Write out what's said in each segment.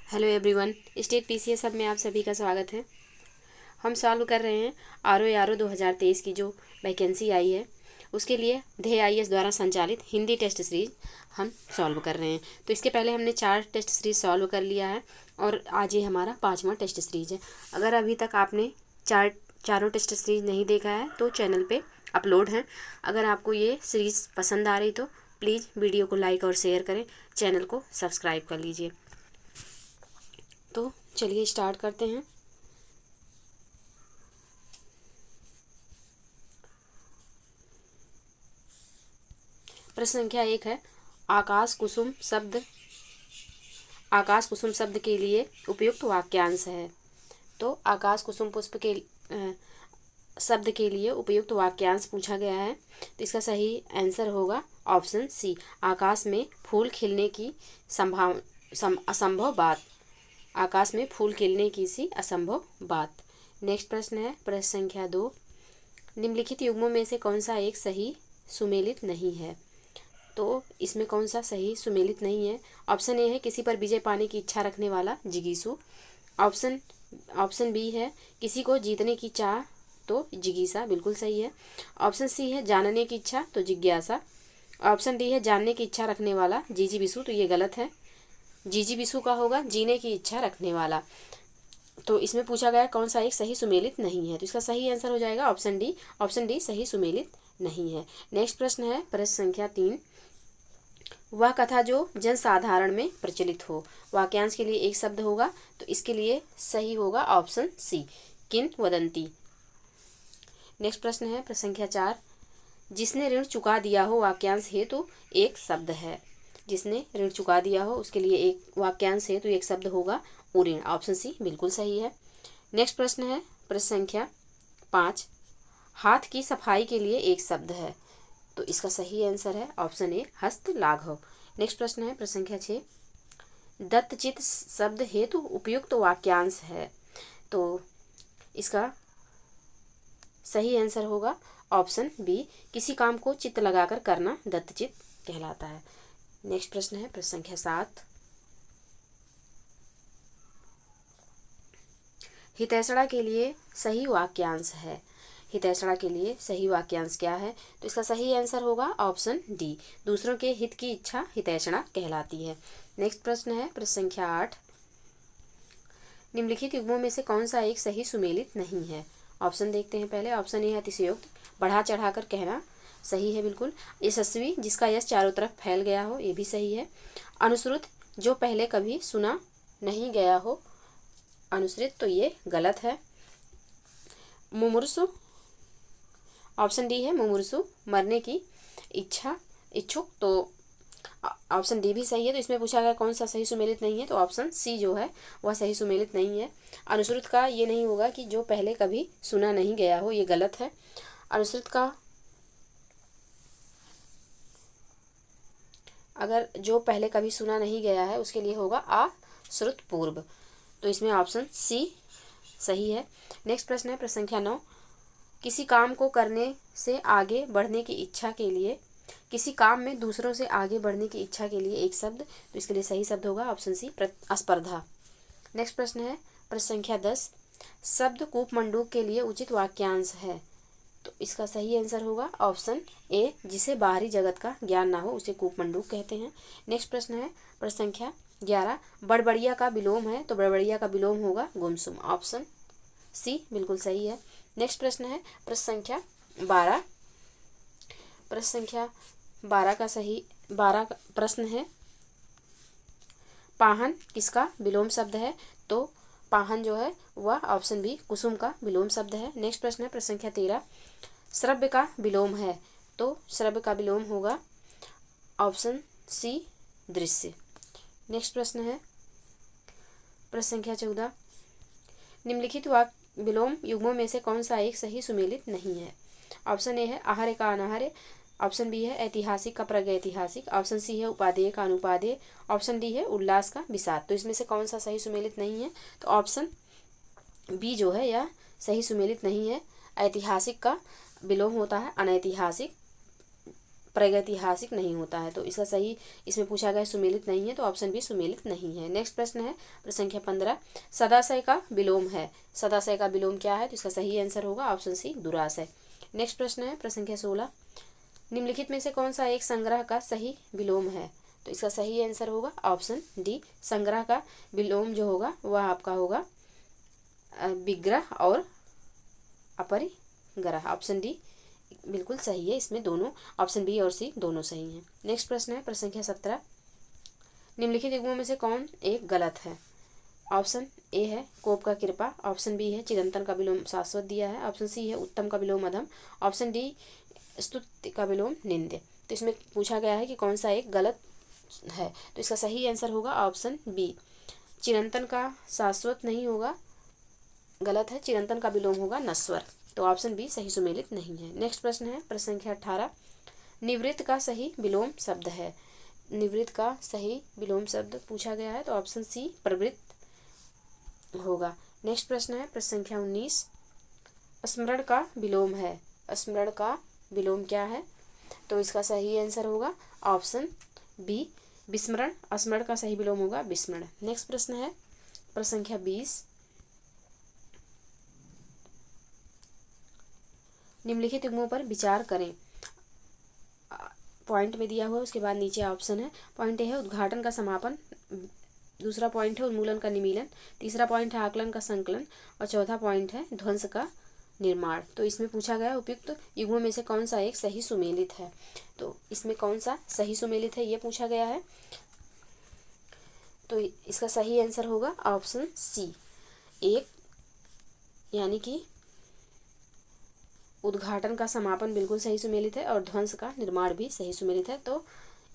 Hello everyone, state PCS सब में आप सभी का स्वागत है। हम सॉल्व कर रहे हैं आर ओ 2023 की जो वैकेंसी आई है उसके लिए ध्येय आईएएस द्वारा संचालित हिंदी टेस्ट सीरीज हम सॉल्व कर रहे हैं। तो इसके पहले हमने 4 टेस्ट सीरीज सॉल्व कर लिया है और आज ये हमारा 5वां टेस्ट सीरीज है। अगर अभी तक आपने चारों टेस्ट सीरीज नहीं देखा है तो चैनल पे अपलोड हैं। अगर आपको ये सीरीज़ पसंद आ रही तो प्लीज़ वीडियो को लाइक और शेयर करें, चैनल को सब्सक्राइब कर लीजिए। तो चलिए स्टार्ट करते हैं। प्रश्न संख्या 1 है, आकाश कुसुम शब्द के लिए उपयुक्त वाक्यांश है। तो आकाश कुसुम पुष्प के शब्द के लिए उपयुक्त वाक्यांश पूछा गया है। तो इसका सही आंसर होगा ऑप्शन सी, आकाश में फूल खिलने की असंभव बात। आकाश में फूल खिलने की सी असंभव बात। नेक्स्ट प्रश्न है प्रश्न संख्या 2, निम्नलिखित युग्मों में से कौन सा एक सही सुमेलित नहीं है। तो इसमें कौन सा सही सुमेलित नहीं है। ऑप्शन ए है, किसी पर विजय पाने की इच्छा रखने वाला जिगीसु। ऑप्शन बी है, किसी को जीतने की चाह, तो जिगीसा बिल्कुल सही है। ऑप्शन सी है, जानने की इच्छा, तो जिज्ञासा। ऑप्शन डी है, जानने की इच्छा रखने वाला जीजी बिसु, तो ये गलत है। जीजी बिसु का होगा जीने की इच्छा रखने वाला। तो इसमें पूछा गया कौन सा एक सही सुमेलित नहीं है, तो इसका सही आंसर हो जाएगा ऑप्शन डी। ऑप्शन डी सही सुमेलित नहीं है। नेक्स्ट प्रश्न है प्रश्न संख्या 3, वह कथा जो जनसाधारण में प्रचलित हो। वाक्यांश के लिए एक शब्द होगा, तो इसके लिए सही होगा ऑप्शन सी, किंवदंती। नेक्स्ट प्रश्न है प्रश्न संख्या 4, जिसने ऋण चुका दिया हो वाक्यांश हेतु एक शब्द है। जिसने ऋण चुका दिया हो उसके लिए एक वाक्यांश है तो एक शब्द होगा उऋण। ऑप्शन सी बिल्कुल सही है। नेक्स्ट प्रश्न है प्रश्न संख्या 5, हाथ की सफाई के लिए एक शब्द है। तो इसका सही आंसर है ऑप्शन ए, हस्त लाघव। नेक्स्ट प्रश्न है प्रश्न संख्या 6, दत्तचित शब्द हेतु उपयुक्त वाक्यांश है। तो इसका सही आंसर होगा ऑप्शन बी, किसी काम को चित्त लगाकर करना दत्तचित कहलाता है। नेक्स्ट प्रश्न है प्रश्न संख्या 7, हितैषणा के लिए सही वाक्यांश है। हितैषणा के लिए सही वाक्यांश क्या है, तो इसका सही आंसर होगा ऑप्शन डी, दूसरों के हित की इच्छा हितैषणा कहलाती है। नेक्स्ट प्रश्न है प्रश्न संख्या 8, निम्नलिखित युग्मों में से कौन सा एक सही सुमेलित नहीं है। ऑप्शन देखते हैं पहले। ऑप्शन ए है, अतिशयोक्त, बढ़ा चढ़ाकर कहना, सही है बिल्कुल। यशस्वी, जिसका यश चारों तरफ फैल गया हो, ये भी सही है। अनुश्रुत, जो पहले कभी सुना नहीं गया हो अनुश्रित, तो ये गलत है। मुमूर्षु, ऑप्शन डी है, मुमूर्षु मरने की इच्छुक, तो ऑप्शन डी भी सही है। तो इसमें पूछा गया कौन सा सही सुमेलित नहीं है, तो ऑप्शन सी जो है वह सही सुमेलित नहीं है। अनुश्रुत का ये नहीं होगा कि जो पहले कभी सुना नहीं गया हो, ये गलत है। अनुश्रुत का अगर जो पहले कभी सुना नहीं गया है उसके लिए होगा अश्रुत पूर्व, तो इसमें ऑप्शन सी सही है। नेक्स्ट प्रश्न है प्रश्न संख्या 9, किसी काम को करने से आगे बढ़ने की इच्छा के लिए, किसी काम में दूसरों से आगे बढ़ने की इच्छा के लिए एक शब्द, तो इसके लिए सही शब्द होगा ऑप्शन सी, स्पर्धा। नेक्स्ट प्रश्न है प्रश्न संख्या 10, शब्द कूपमंडूक के लिए उचित वाक्यांश है। तो इसका सही आंसर होगा ऑप्शन ए, जिसे बाहरी जगत का ज्ञान ना हो उसे कूपमंडूक कहते हैं। नेक्स्ट प्रश्न है प्रश्न संख्या 11, बड़बड़िया का विलोम है, तो बड़बड़िया का विलोम होगा गुमसुम। ऑप्शन सी बिल्कुल सही है। नेक्स्ट प्रश्न है प्रश्न संख्या 12। प्रश्न संख्या 12 का सही 12 प्रश्न है, पाहन किसका विलोम शब्द है। तो पाहन जो है वह ऑप्शन बी, कुसुम का विलोम शब्द है। नेक्स्ट प्रश्न है प्रश्न संख्या 13, श्रव्य का विलोम है, तो श्रव्य का विलोम होगा ऑप्शन सी, दृश्य। नेक्स्ट प्रश्न है प्रश्न संख्या 14, निम्नलिखित विलोम युग्मों में से कौन सा एक सही सुमेलित नहीं है। ऑप्शन ए है, आहार्य का अनाहार्य। ऑप्शन बी है, ऐतिहासिक का प्रागैतिहासिक। ऑप्शन सी है, उपादेय का अनुपादेय। ऑप्शन डी है, उल्लास का विषाद। तो इसमें से कौन सा सही सुमेलित नहीं है, तो ऑप्शन बी जो है यह सही सुमेलित नहीं है। ऐतिहासिक का विलोम होता है अनैतिहासिक प्रागैतिहासिक नहीं होता है। तो इसका सही इसमें पूछा गया सुमेलित नहीं है, तो ऑप्शन बी सुमेलित नहीं है। नेक्स्ट प्रश्न है प्रश्न संख्या 15, सदाशय का विलोम है। सदाशय का विलोम क्या है? तो इसका सही आंसर होगा ऑप्शन सी दुराशय। नेक्स्ट प्रश्न है प्रश्न संख्या 16, निम्नलिखित में से कौन सा एक संग्रह का सही विलोम है? तो इसका सही आंसर होगा ऑप्शन डी, संग्रह का विलोम जो होगा वह आपका होगा विग्रह और अपरिग्रह। ऑप्शन डी बिल्कुल सही है, इसमें दोनों ऑप्शन बी और सी दोनों सही हैं। नेक्स्ट प्रश्न है प्रश्न संख्या 17, निम्नलिखित युग्मों में से कौन एक गलत है? ऑप्शन ए है कोप का कृपा, ऑप्शन बी है चिरंतन का विलोम शाश्वत दिया है, ऑप्शन सी है उत्तम का विलोम अधम, ऑप्शन डी स्तुति का विलोम निंद्य। तो इसमें पूछा गया है कि कौन सा एक गलत है, तो इसका सही आंसर होगा ऑप्शन बी, चिरंतन का शाश्वत नहीं होगा, गलत है, चिरंतन का विलोम होगा नश्वर। तो ऑप्शन बी सही सुमेलित नहीं है। नेक्स्ट प्रश्न है प्रश्न संख्या 18, निवृत्त का सही विलोम शब्द है। निवृत्त का सही विलोम शब्द पूछा गया है, तो ऑप्शन सी प्रवृत्त होगा। नेक्स्ट प्रश्न है प्रश्न संख्या 19, स्मरण का विलोम है। स्मरण का विलोम क्या है? तो इसका सही आंसर होगा ऑप्शन बी विस्मरण। स्मरण का सही विलोम होगा विस्मरण। नेक्स्ट प्रश्न है प्रश्न संख्या 20, निम्नलिखित युग्मों पर विचार करें। पॉइंट में दिया हुआ है, उसके बाद नीचे ऑप्शन है। पॉइंट ए है उद्घाटन का समापन, दूसरा पॉइंट है उन्मूलन का निमीलन, तीसरा पॉइंट है आकलन का संकलन और चौथा पॉइंट है ध्वंस का निर्माण। तो इसमें पूछा गया उपयुक्त युग्मों में से कौन सा एक सही सुमेलित है। तो इसमें कौन सा सही सुमेलित है ये पूछा गया है, तो इसका सही आंसर होगा ऑप्शन सी, एक, यानी कि उद्घाटन का समापन बिल्कुल सही सुमेलित है और ध्वंस का निर्माण भी सही सुमेलित है। तो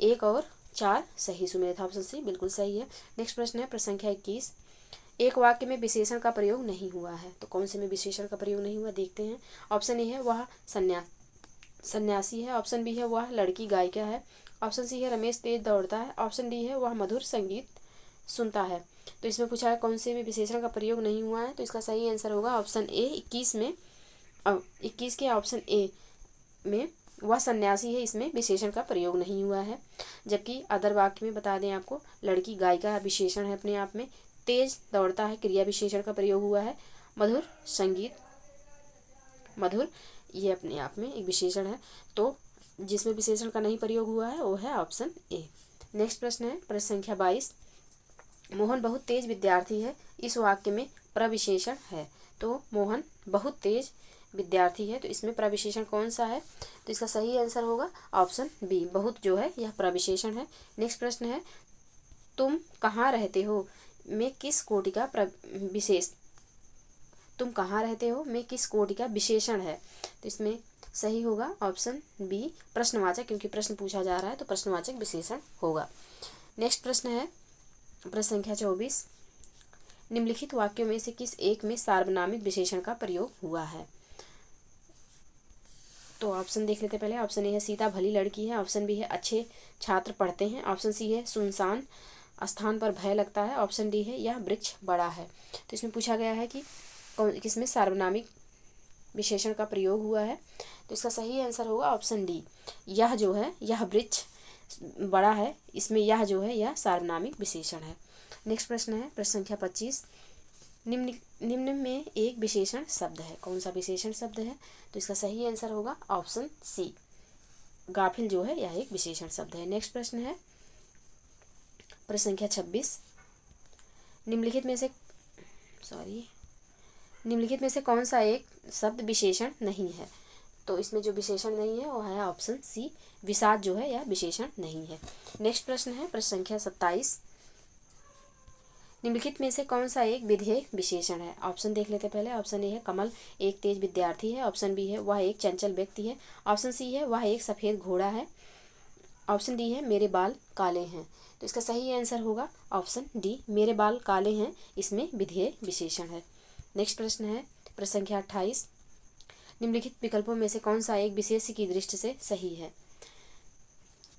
1 और 4 सही सुमेलित है, ऑप्शन सी बिल्कुल सही है। नेक्स्ट प्रश्न है प्रश्न संख्या 21, एक वाक्य में विशेषण का प्रयोग नहीं हुआ है। तो कौन से में विशेषण का प्रयोग नहीं हुआ देखते हैं। ऑप्शन ए है वह सन्यासी है, ऑप्शन बी है वह लड़की गायिका है, ऑप्शन सी है रमेश तेज दौड़ता है, ऑप्शन डी है वह मधुर संगीत सुनता है। तो इसमें पूछा है कौन से में विशेषण का प्रयोग नहीं हुआ है, तो इसका सही आंसर होगा ऑप्शन ए 21 में। 21 के ऑप्शन ए में वह सन्यासी है, इसमें विशेषण का प्रयोग नहीं हुआ है। जबकि अदर वाक्य में बता दें आपको, लड़की गायिका विशेषण है अपने आप में, तेज दौड़ता है क्रिया विशेषण का प्रयोग हुआ है, मधुर संगीत मधुर ये अपने आप में एक विशेषण है। तो जिसमें विशेषण का नहीं प्रयोग हुआ है वो है ऑप्शन ए। नेक्स्ट प्रश्न है प्रश्न संख्या 22, मोहन बहुत तेज विद्यार्थी है, इस वाक्य में प्रविशेषण है। तो मोहन बहुत तेज विद्यार्थी है, तो इसमें प्रविशेषण कौन सा है, तो इसका सही आंसर होगा ऑप्शन बी, बहुत जो है यह प्रविशेषण है। नेक्स्ट प्रश्न है, तुम कहाँ रहते हो में किस कोटि का विशेष, तुम कहाँ रहते हो में किस कोटि का विशेषण है। तो इसमें सही होगा ऑप्शन बी प्रश्नवाचक, क्योंकि प्रश्न पूछा जा रहा है तो प्रश्नवाचक विशेषण होगा। नेक्स्ट प्रश्न है प्रश्न संख्या 24, निम्नलिखित वाक्यों में से किस एक में सार्वनामिक विशेषण का प्रयोग हुआ है। तो ऑप्शन देख लेते पहले। ऑप्शन ए है सीता भली लड़की है, ऑप्शन बी है अच्छे छात्र पढ़ते हैं, ऑप्शन सी है सुनसान स्थान पर भय लगता है, ऑप्शन डी है यह वृक्ष बड़ा है। तो इसमें पूछा गया है कि किसमें सार्वनामिक विशेषण का प्रयोग हुआ है, तो इसका सही आंसर होगा ऑप्शन डी, यह जो है यह वृक्ष बड़ा है, इसमें यह जो है यह सार्वनामिक विशेषण है। नेक्स्ट प्रश्न है प्रश्न संख्या 25, निम्न में एक विशेषण शब्द है, कौन सा विशेषण शब्द है, तो इसका सही आंसर होगा ऑप्शन सी, गाफिल जो है यह एक विशेषण शब्द है। नेक्स्ट प्रश्न है प्रश्न संख्या 26, निम्नलिखित में से कौन सा एक शब्द विशेषण नहीं है। तो इसमें जो विशेषण नहीं है वो है ऑप्शन सी, विषाद जो है यह विशेषण नहीं है। नेक्स्ट प्रश्न है प्रश्न संख्या 27, निम्नलिखित में से कौन सा एक विधेय विशेषण है। ऑप्शन देख लेते पहले। ऑप्शन ए है कमल एक तेज विद्यार्थी है, ऑप्शन बी है वह एक चंचल व्यक्ति है, ऑप्शन सी है वह एक सफ़ेद घोड़ा है, ऑप्शन डी है मेरे बाल काले हैं। तो इसका सही आंसर होगा ऑप्शन डी, मेरे बाल काले हैं, इसमें विधेय विशेषण है। नेक्स्ट प्रश्न है प्रश्न संख्या 28, निम्नलिखित विकल्पों में से कौन सा एक विशेष की दृष्टि से सही है।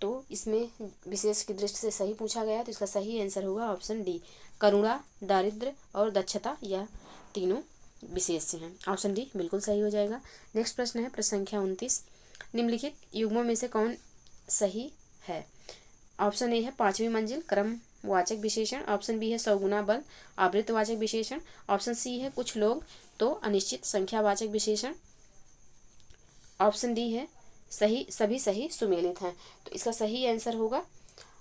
तो इसमें विशेष की दृष्टि से सही पूछा गया, तो इसका सही आंसर होगा ऑप्शन डी, करुणा, दारिद्र्य और दक्षता, यह तीनों विशेष हैं। ऑप्शन डी बिल्कुल सही हो जाएगा। नेक्स्ट प्रश्न है प्रश्न संख्या 29, निम्नलिखित युग्मों में से कौन सही है। ऑप्शन ए है पांचवी मंजिल क्रमवाचक विशेषण। ऑप्शन बी है सौगुना बल आवृत्तिवाचक विशेषण। ऑप्शन सी है कुछ लोग तो अनिश्चित संख्यावाचक विशेषण। ऑप्शन डी है सही सभी सही सुमेलित हैं। तो इसका सही आंसर होगा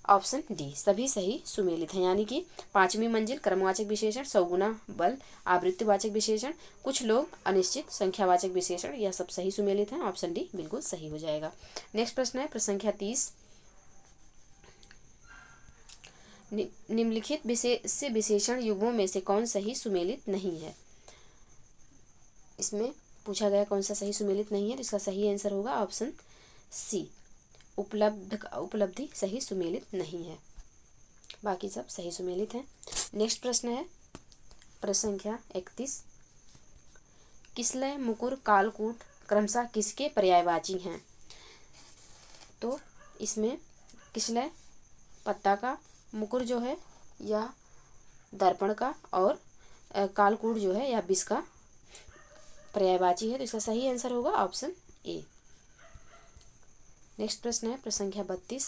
ऑप्शन डी, सभी सही सुमेलित हैं। यानी कि पांचवी मंजिल क्रमवाचक विशेषण, सौगुना बल आवृत्तिवाचक विशेषण, कुछ लोग अनिश्चित संख्यावाचक विशेषण, यह सब सही सुमेलित हैं। ऑप्शन डी बिल्कुल सही हो जाएगा। नेक्स्ट प्रश्न है प्रश्न संख्या 30। निम्नलिखित विशेषण युग्मों में से कौन सही सुमेलित नहीं है। इसमें पूछा गया कौन सा सही सुमेलित नहीं है। तो इसका सही आंसर होगा ऑप्शन सी, उपलब्धि सही सुमेलित नहीं है, बाकी सब सही सुमेलित हैं। नेक्स्ट प्रश्न है प्रश्न संख्या 31। किसलय मुकुर कालकूट क्रमशः किसके पर्यायवाची हैं। तो इसमें किसलय पत्ता का, मुकुर जो है या दर्पण का, और कालकूट जो है या विष का पर्यायवाची है। तो इसका सही आंसर होगा ऑप्शन ए। नेक्स्ट प्रश्न है प्रश्न संख्या 32।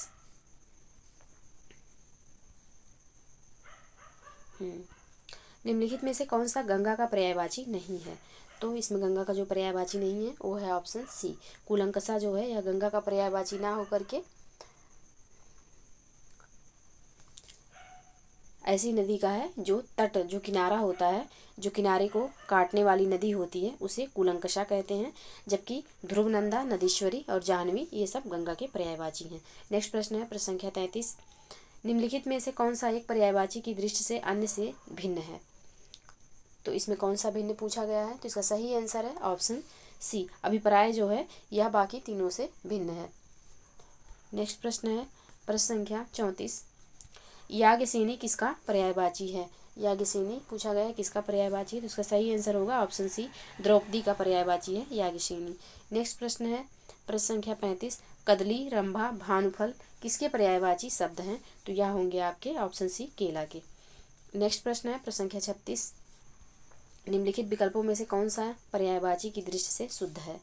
निम्नलिखित में से कौन सा गंगा का पर्यायवाची नहीं है। तो इसमें गंगा का जो पर्यायवाची नहीं है वो है ऑप्शन सी, कूलंकषा जो है यह गंगा का पर्यायवाची ना होकर के ऐसी नदी का है जो तट, जो किनारा होता है, जो किनारे को काटने वाली नदी होती है उसे कूलंकषा कहते हैं। जबकि ध्रुवनंदा, नदीश्वरी और जाह्नवी ये सब गंगा के पर्यायवाची हैं। नेक्स्ट प्रश्न है प्रश्न संख्या 33। निम्नलिखित में से कौन सा एक पर्यायवाची की दृष्टि से अन्य से भिन्न है। तो इसमें कौन सा भिन्न पूछा गया है। तो इसका सही आंसर है ऑप्शन सी, अभिप्राय जो है यह बाकी तीनों से भिन्न है। नेक्स्ट प्रश्न है प्रश्न संख्या 34। याज्ञसेनी किसका पर्यायवाची है। याज्ञसेनी पूछा गया है किसका पर्यायवाची है। तो इसका सही आंसर होगा ऑप्शन सी, द्रौपदी का पर्यायवाची है याज्ञसेनी। नेक्स्ट प्रश्न है प्रश्न संख्या 35। कदली, रंभा, भानुफल किसके पर्यायवाची शब्द हैं। तो यह होंगे आपके ऑप्शन सी, केला के। नेक्स्ट प्रश्न है प्रश्न संख्या 36। निम्नलिखित विकल्पों में से कौन सा पर्यायवाची की दृष्टि से शुद्ध है।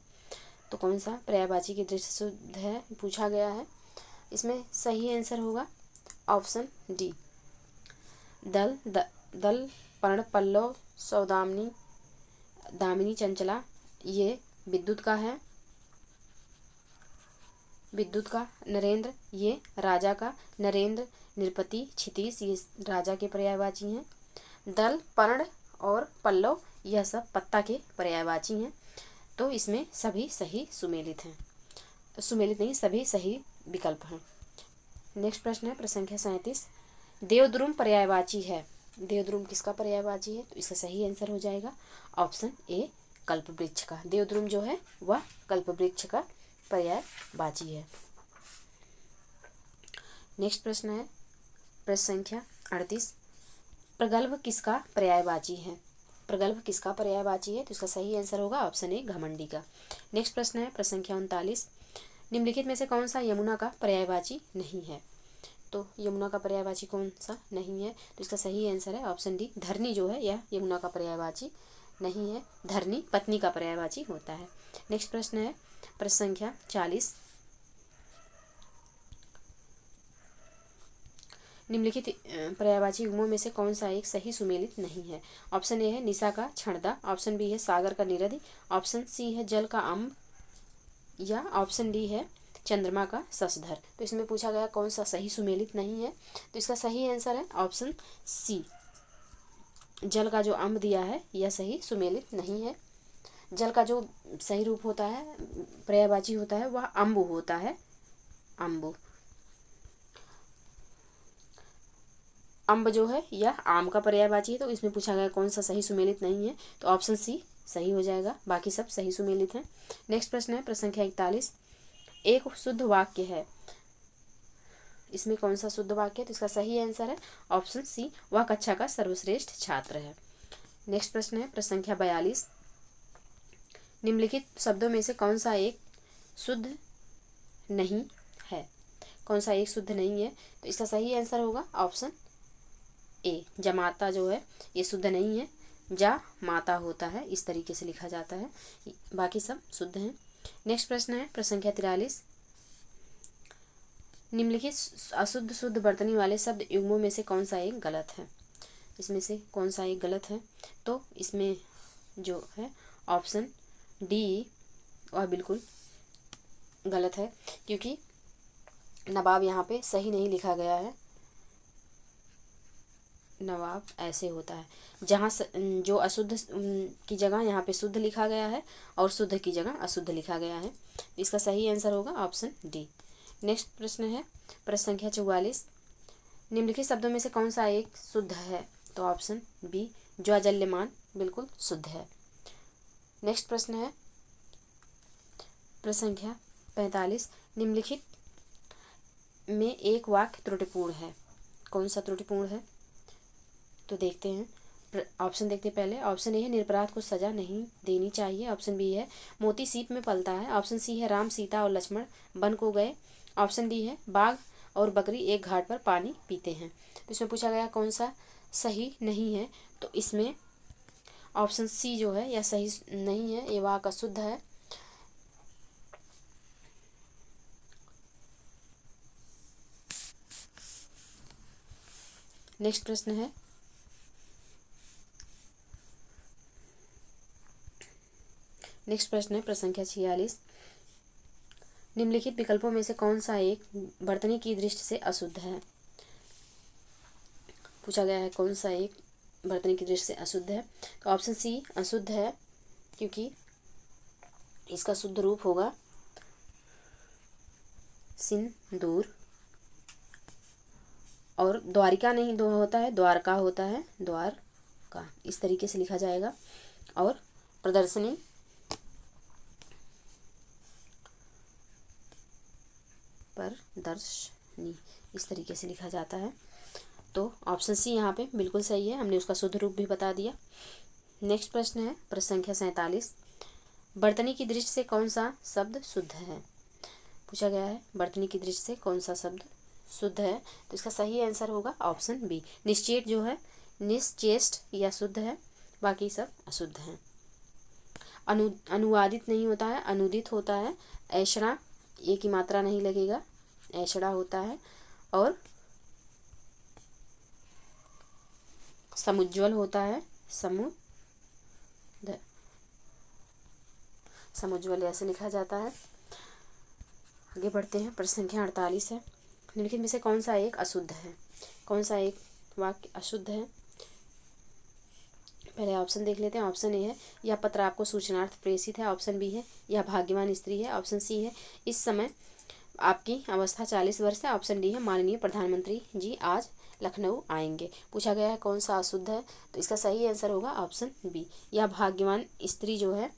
तो कौन सा पर्यायवाची की दृष्टि से शुद्ध है पूछा गया है। इसमें सही आंसर होगा ऑप्शन डी, दल पर्ण पल्लव सौदामिनी दामिनी चंचला ये विद्युत का है, विद्युत का। नरेंद्र ये राजा का, नरेंद्र, नृपति, क्षितिज ये राजा के पर्यायवाची हैं। दल, पर्ण और पल्लव यह सब पत्ता के पर्यायवाची हैं। तो इसमें सभी सही सुमेलित हैं, सुमेलित नहीं सभी सही विकल्प हैं। नेक्स्ट प्रश्न है प्रश्न संख्या 37। देवद्रुम पर्यायवाची है। देवद्रुम किसका पर्यायवाची है। तो इसका सही आंसर हो जाएगा ऑप्शन ए, कल्पवृक्ष का। देवद्रुम जो है वह कल्पवृक्ष का पर्यायवाची है। नेक्स्ट प्रश्न है प्रश्न संख्या 38। प्रगल्भ किसका पर्यायवाची है। प्रगल्भ किसका पर्यायवाची है। तो इसका सही आंसर होगा ऑप्शन ए, घमंडी का। नेक्स्ट प्रश्न है प्रश्न संख्या 39। निम्नलिखित में से कौन सा यमुना का पर्यायवाची नहीं है। तो यमुना का पर्यायवाची कौन सा नहीं है। तो इसका सही आंसर है ऑप्शन डी, धरनी जो है यह यमुना का पर्यायवाची नहीं है। धरनी पत्नी का पर्यायवाची होता है। नेक्स्ट प्रश्न है प्रश्न संख्या 40। निम्नलिखित पर्यायवाची युग्मों में से कौन सा एक सही सुमेलित नहीं है। ऑप्शन ए है निशा का क्षणदा, ऑप्शन बी है सागर का निरधि, ऑप्शन सी है जल का अम्ब, या ऑप्शन डी है चंद्रमा का शशधर। तो इसमें पूछा गया कौन सा सही सुमेलित नहीं है। तो इसका सही आंसर है ऑप्शन सी, जल का जो अम्ब दिया है यह सही सुमेलित नहीं है। जल का जो सही रूप होता है, पर्यायवाची होता है, वह अम्बु होता है, अम्बु। अम्ब जो है यह आम का पर्यायवाची है। तो इसमें पूछा गया कौन सा सही सुमेलित नहीं है। तो ऑप्शन सी सही हो जाएगा, बाकी सब सही सुमेलित हैं। नेक्स्ट प्रश्न है प्रश्न संख्या 41। एक शुद्ध वाक्य है, इसमें कौन सा शुद्ध वाक्य है। तो इसका सही आंसर है ऑप्शन सी, वह कक्षा का सर्वश्रेष्ठ छात्र है। नेक्स्ट प्रश्न है प्रश्न संख्या 42। निम्नलिखित शब्दों में से कौन सा एक शुद्ध नहीं है। कौन सा एक शुद्ध नहीं है। तो इसका सही आंसर होगा ऑप्शन ए, जमाता जो है ये शुद्ध नहीं है, जा माता होता है, इस तरीके से लिखा जाता है, बाकी सब शुद्ध हैं। नेक्स्ट प्रश्न है प्रश्न संख्या 43। निम्नलिखित अशुद्ध शुद्ध वर्तनी वाले शब्द युग्मों में से कौन सा एक गलत है? इसमें से कौन सा एक गलत है? तो इसमें जो है ऑप्शन डी वह बिल्कुल गलत है, क्योंकि नवाब यहाँ पे सही नहीं लिखा गया है। नवाब ऐसे होता है, जहाँ जो अशुद्ध की जगह यहाँ पे शुद्ध लिखा गया है और शुद्ध की जगह अशुद्ध लिखा गया है। इसका सही आंसर होगा ऑप्शन डी। नेक्स्ट प्रश्न है प्रश्न संख्या 44। निम्नलिखित शब्दों में से कौन सा एक शुद्ध है? तो ऑप्शन बी ज्वाजल्यमान बिल्कुल शुद्ध है। नेक्स्ट प्रश्न है प्रश्न संख्या 45। निम्नलिखित में एक वाक्य त्रुटिपूर्ण है, कौन सा त्रुटिपूर्ण है? तो देखते हैं, ऑप्शन देखते हैं पहले। ऑप्शन ए है निरपराध को सजा नहीं देनी चाहिए। ऑप्शन बी है मोती सीप में पलता है। ऑप्शन सी है राम सीता और लक्ष्मण वन को गए। ऑप्शन डी है बाघ और बकरी एक घाट पर पानी पीते हैं। तो इसमें पूछा गया कौन सा सही नहीं है, तो इसमें ऑप्शन सी जो है यह सही नहीं है, ये वाक्य अशुद्ध है। नेक्स्ट प्रश्न है प्रश्न संख्या 46। निम्नलिखित विकल्पों में से कौन सा एक वर्तनी की दृष्टि से अशुद्ध है? पूछा गया है कौन सा एक वर्तनी की दृष्टि से अशुद्ध है। तो ऑप्शन सी अशुद्ध है, क्योंकि इसका शुद्ध रूप होगा सिंदूर, और द्वारिका नहीं दो होता है, द्वारका होता है, द्वारका इस तरीके से लिखा जाएगा। और प्रदर्शनी इस तरीके से लिखा जाता है। तो ऑप्शन सी यहाँ पे बिल्कुल सही है, हमने उसका शुद्ध रूप भी बता दिया। नेक्स्ट प्रश्न है प्रश्न संख्या 47। वर्तनी की दृष्टि से कौन सा शब्द शुद्ध है? पूछा गया है वर्तनी की दृष्टि से कौन सा शब्द शुद्ध है, तो इसका सही आंसर होगा ऑप्शन बी निश्चेष्ट जो है निश्चेष्ट या शुद्ध है, बाकी सब अशुद्ध हैं। अनुवादित नहीं होता है, अनुदित होता है। ऐषणा एक ही मात्रा नहीं लगेगा, ऐषणा होता है। और समुज्ज्वल होता है, समुज्ज्वल ऐसे लिखा जाता है। आगे बढ़ते हैं प्रश्न संख्या 48 है। निम्नलिखित में से कौन सा एक अशुद्ध है? कौन सा एक वाक्य अशुद्ध है? पहले ऑप्शन देख लेते हैं। ऑप्शन ए है यह पत्र आपको सूचनार्थ प्रेषित है। ऑप्शन बी है यह भाग्यवान स्त्री है। ऑप्शन सी है इस समय आपकी अवस्था 40 वर्ष है। ऑप्शन डी है माननीय प्रधानमंत्री जी आज लखनऊ आएंगे। पूछा गया है कौन सा अशुद्ध है, तो इसका सही आंसर होगा ऑप्शन बी यह भाग्यवान स्त्री जो है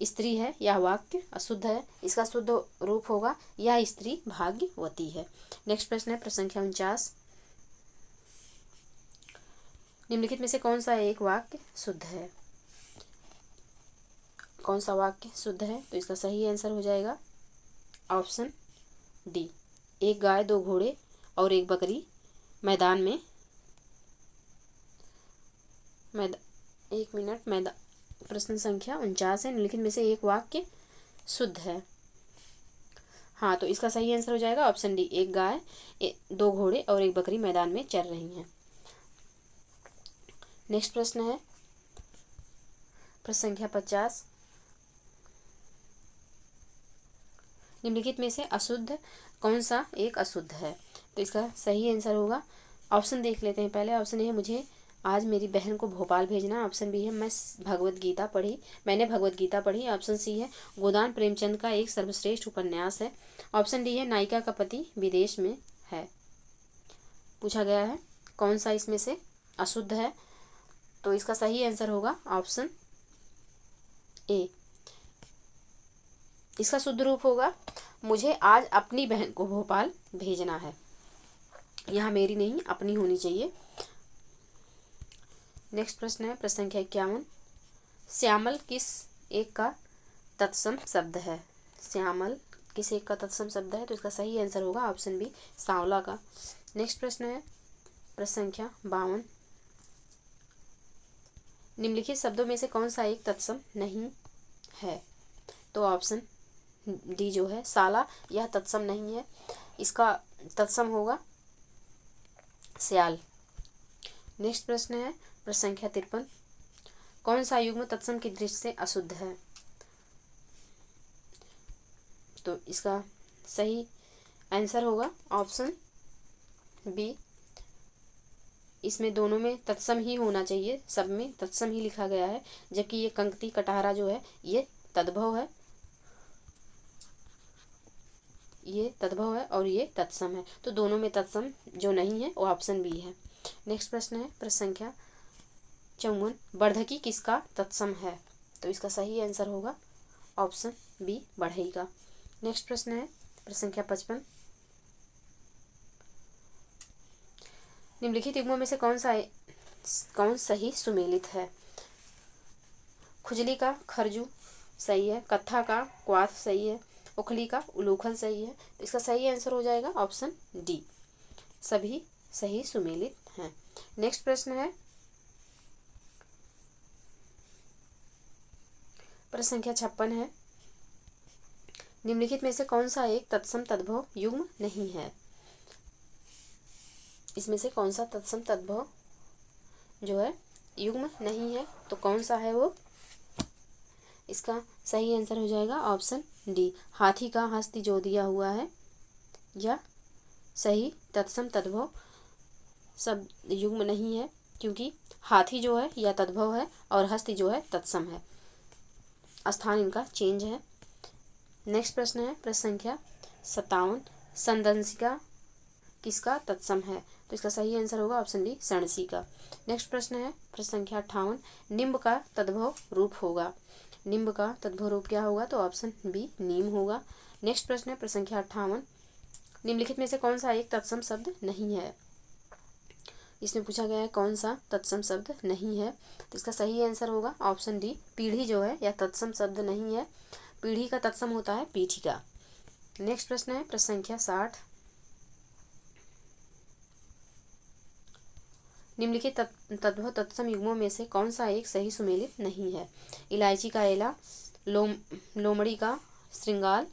स्त्री है, यह वाक्य अशुद्ध है। इसका शुद्ध रूप होगा यह स्त्री भाग्यवती है। नेक्स्ट प्रश्न है प्रश्न संख्या 49। निम्नलिखित में से कौन सा एक वाक्य शुद्ध है? कौन सा वाक्य शुद्ध है, तो इसका सही आंसर हो जाएगा ऑप्शन डी एक गाय दो घोड़े और एक बकरी मैदान में प्रश्न संख्या 49 है। निम्नलिखित में से एक वाक्य शुद्ध है। हाँ, तो इसका सही आंसर हो जाएगा ऑप्शन डी एक गाय दो घोड़े और एक बकरी मैदान में चर रही हैं। नेक्स्ट प्रश्न है प्रश्न संख्या 50। निम्नलिखित में से अशुद्ध कौन सा एक अशुद्ध है, तो इसका सही आंसर होगा। ऑप्शन देख लेते हैं पहले। ऑप्शन ए है मुझे आज मेरी बहन को भोपाल भेजना। ऑप्शन बी है मैंने भगवत गीता पढ़ी। ऑप्शन सी है गोदान प्रेमचंद का एक सर्वश्रेष्ठ उपन्यास है। ऑप्शन डी है नायिका का पति विदेश में है। पूछा गया है कौन सा इसमें से अशुद्ध है, तो इसका सही आंसर होगा ऑप्शन ए। इसका शुद्ध रूप होगा मुझे आज अपनी बहन को भोपाल भेजना है। यहाँ मेरी नहीं अपनी होनी चाहिए। नेक्स्ट प्रश्न है प्रश्न संख्या 51। श्यामल किस एक का तत्सम शब्द है? श्यामल किस एक का तत्सम शब्द है, तो इसका सही आंसर होगा ऑप्शन बी सांवला का। नेक्स्ट प्रश्न है प्रश्न संख्या 52। निम्नलिखित शब्दों में से कौन सा एक तत्सम नहीं है, तो ऑप्शन डी जो है साला यह तत्सम नहीं है। इसका तत्सम होगा स्याल। नेक्स्ट प्रश्न है प्रश्न संख्या 53, कौन सा युग्म तत्सम की दृष्टि से अशुद्ध है? तो इसका सही आंसर होगा ऑप्शन बी। इसमें दोनों में तत्सम ही होना चाहिए, सब में तत्सम ही लिखा गया है, जबकि ये कंकती कटहरा जो है ये तद्भव है, ये तद्भव है और ये तत्सम है। तो दोनों में तत्सम जो नहीं है वो ऑप्शन बी है। नेक्स्ट प्रश्न है प्रश्न संख्या 54, वर्धकी किसका तत्सम है? तो इसका सही आंसर होगा ऑप्शन बी बढ़ई का। नेक्स्ट प्रश्न है प्रश्न संख्या 55, निम्नलिखित युग्मों में से कौन सही सुमेलित है? खुजली का खरजू सही है, कत्था का क्वाथ सही है, उखली का उलूखल सही है। तो इसका सही आंसर हो जाएगा ऑप्शन डी, सभी सही सुमेलित हैं। नेक्स्ट प्रश्न है प्रश्न संख्या 56 है, निम्नलिखित में से कौन सा एक तत्सम तद्भव युग्म नहीं है? इसमें से कौन सा तत्सम तद्भव जो है युग्म नहीं है? तो कौन सा है वो? इसका सही आंसर हो जाएगा ऑप्शन डी, हाथी का हस्ती जो दिया हुआ है, या सही तत्सम तद्भव सब युग्म नहीं है, क्योंकि हाथी जो है यह तद्भव है और हस्ती जो है तत्सम है, स्थान इनका चेंज है। नेक्स्ट प्रश्न है प्रश्न संख्या 57, संदंशिका किसका तत्सम है? तो इसका सही आंसर होगा ऑप्शन डी, सणसी का। नेक्स्ट प्रश्न है प्रश्न संख्या 58, निम्ब का तद्भव रूप होगा। निम्ब का तद्भव रूप क्या होगा? तो ऑप्शन बी नीम होगा। नेक्स्ट प्रश्न है प्रश्न संख्या 58, निम्नलिखित में से कौन सा एक तत्सम शब्द नहीं है? इसमें पूछा गया है कौन सा तत्सम शब्द नहीं है, तो इसका सही आंसर होगा ऑप्शन डी, पीढ़ी जो है यह तत्सम शब्द नहीं है। पीढ़ी का तत्सम होता है पीठिका। नेक्स्ट प्रश्न है प्रश्न संख्या 60, निम्नलिखित तद्भव तत्सम युग्मों में से कौन सा एक सही सुमेलित नहीं है? इलायची का एला, लोमड़ी का श्रृंगाल,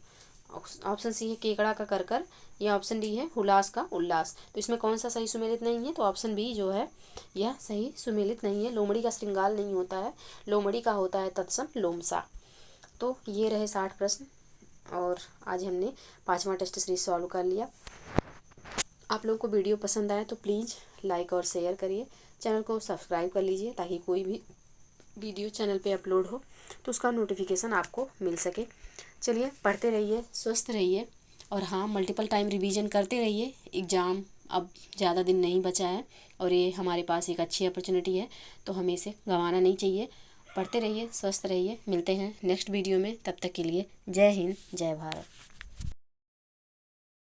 ऑप्शन सी है केकड़ा का करकर, या ऑप्शन डी है हुलास का उल्लास। तो इसमें कौन सा सही सुमेलित नहीं है? तो ऑप्शन बी जो है यह सही सुमेलित नहीं है, लोमड़ी का श्रृंगाल नहीं होता है, लोमड़ी का होता है तत्सम लोमसा। तो ये रहे 60 प्रश्न और आज हमने 5वां टेस्ट सीरीज सॉल्व कर लिया। आप लोगों को वीडियो पसंद आए तो प्लीज़ लाइक और शेयर करिए, चैनल को सब्सक्राइब कर लीजिए ताकि कोई भी वीडियो चैनल पे अपलोड हो तो उसका नोटिफिकेशन आपको मिल सके। चलिए पढ़ते रहिए, स्वस्थ रहिए और हाँ मल्टीपल टाइम रिवीजन करते रहिए। एग्ज़ाम अब ज़्यादा दिन नहीं बचा है और ये हमारे पास एक अच्छी अपॉर्चुनिटी है, तो हमें इसे गंवाना नहीं चाहिए। पढ़ते रहिए, स्वस्थ रहिए, मिलते हैं नेक्स्ट वीडियो में, तब तक के लिए जय हिंद जय भारत।